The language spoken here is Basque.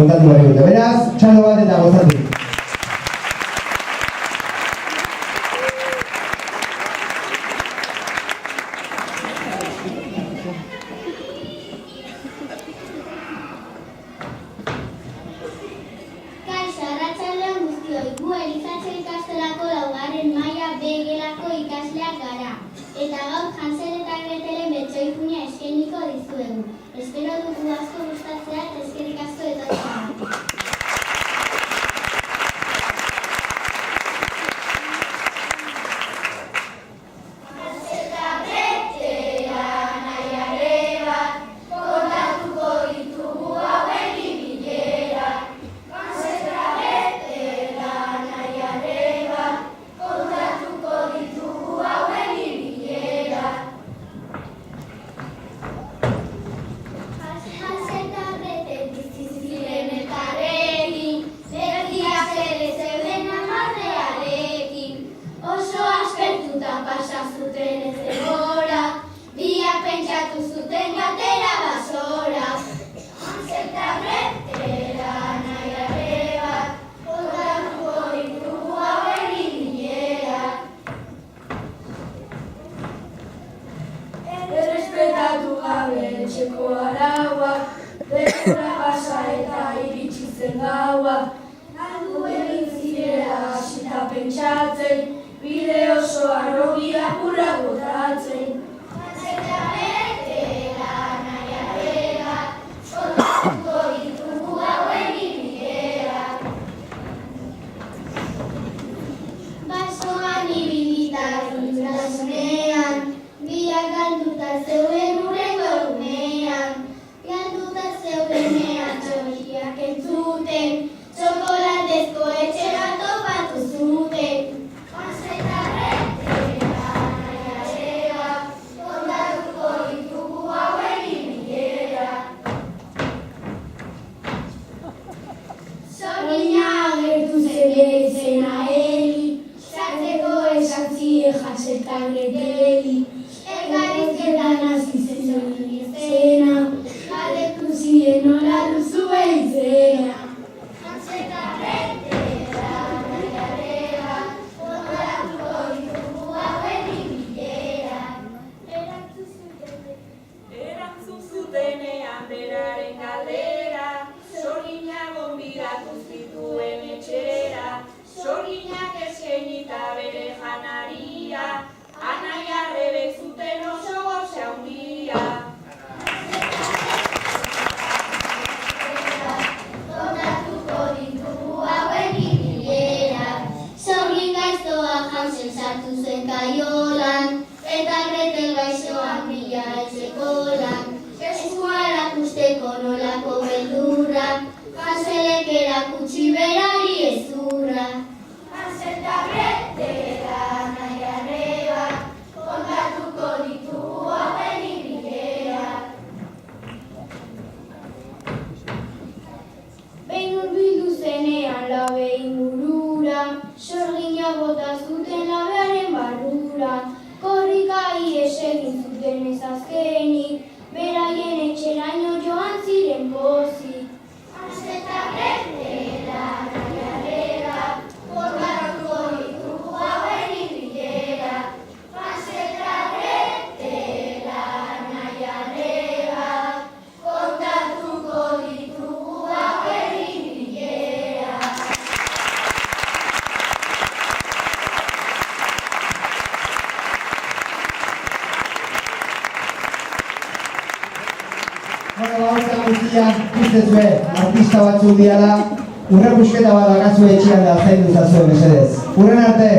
kontatu behar dute. Beraz, txalo bat eta gozatu. Eta gaur Hansel eta Gretelen betxoifuna eskainiko dizuegu. Espero dugu asko gustatzea eta eskerrik asko etortzea. Etxeko araua, denbora pasa eta iritsi zen gaua. Galdu egin zirela hasita pentsatzen, bide oso arrogia apurra botatzen. Hanseta betela nahiarela, kontatuko ditugu hauen ibilerak. Basoan ibilita iltasunean, biak galduta zeuden hurrengo egunean. Galduta zeudenean txoriak entzuten, txokolatezko etxe bat topatu zuten. Hanseta betela nahiarela, kontatuko ditugu hauen ibilerak. Sorgina agertu zen izena Eli, sartzeko esan zien Hansel eta Greteli. Elkarrizketan hasi zen hori izena, galdetu zien nola duzue izena. Hanseta betela nahiarela, kontatuko ditugu hauen ibilerak. Erantzun zutenean beraren galdera, Sorgina gonbidatu zituen etxera. Sorginak eskainita bere janaria, anaia rebek zuten oso goze handia. Kontatuko ditugu hauen ibilerak. Sorgin gaiztoa Hansel sartu zen kaiolan, eta Gretel gaixoak bila etxekolan. Eskua erakusteko nolako beldurra, Hanselek erakutsi berari ezurra. Hansel eta Gretela nahiarela, kontatuko ditugu hauen ibilerak. Behin hurbildu zenean labe ingurura, Sorgina bota zuten labearen barrura. Korrika ihes egin zuten ez azkenik, beraien etxeraino joan ziren pozik. Hansel eta Gretela nahiarela, kontatuko ditugu hauen ibilerak. Hansel eta Gretela nahiarela, kontatuko ditugu hauen ibilerak. Gauza guztia, ustezue, artista batzuk diala, urre busketa bat akazue etxean da zaindu zazuen, mesedez. Urren arte!